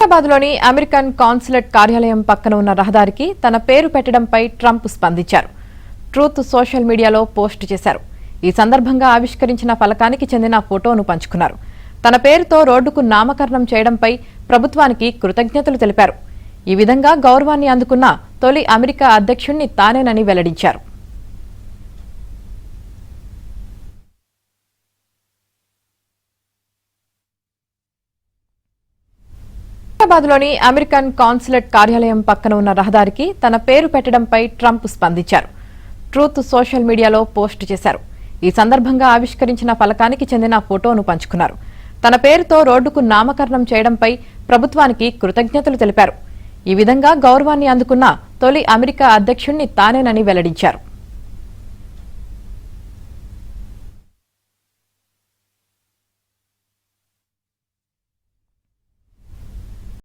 హైదరాబాద్లోని American consulate కార్యాలయం పక్కన ఉన్న రహదారికి తన పేరు పెట్టడంపై ట్రంప్ స్పందించారు. ట్రూత్ సోషల్ మీడియాలో పోస్ట్ చేశారు. ఈ సందర్భంగా ఆవిష్కరించిన ఫలకానికి చెందిన ఫోటోను పంచుకున్నారు. తన పేరుతో రోడ్డుకు నామకరణం చేయడంపై ప్రభుత్వానికి కృతజ్ఞతలు తెలిపారు. ఈ విధంగా గౌరవాన్ని అందుకున్న తొలి అమెరికా అధ్యక్షుణ్ణి తానేనని వెల్లడించారు. హైదరాబాద్లోని అమెరికన్ కాన్సులేట్ కార్యాలయం పక్కన ఉన్న రహదారికి తన పేరు పెట్టడంపై ట్రంప్ స్పందించారు. ట్రూత్ సోషల్ మీడియాలో పోస్ట్ చేశారు. ఈ సందర్భంగా ఆవిష్కరించిన ఫలకానికి చెందిన ఫోటోను పంచుకున్నారు. తన పేరుతో రోడ్డుకు నామకరణం చేయడంపై ప్రభుత్వానికి కృతజ్ఞతలు తెలిపారు. ఈ విధంగా గౌరవాన్ని అందుకున్న తొలి అమెరికా అధ్యక్షుణ్ణి తానేనని వెల్లడించారు.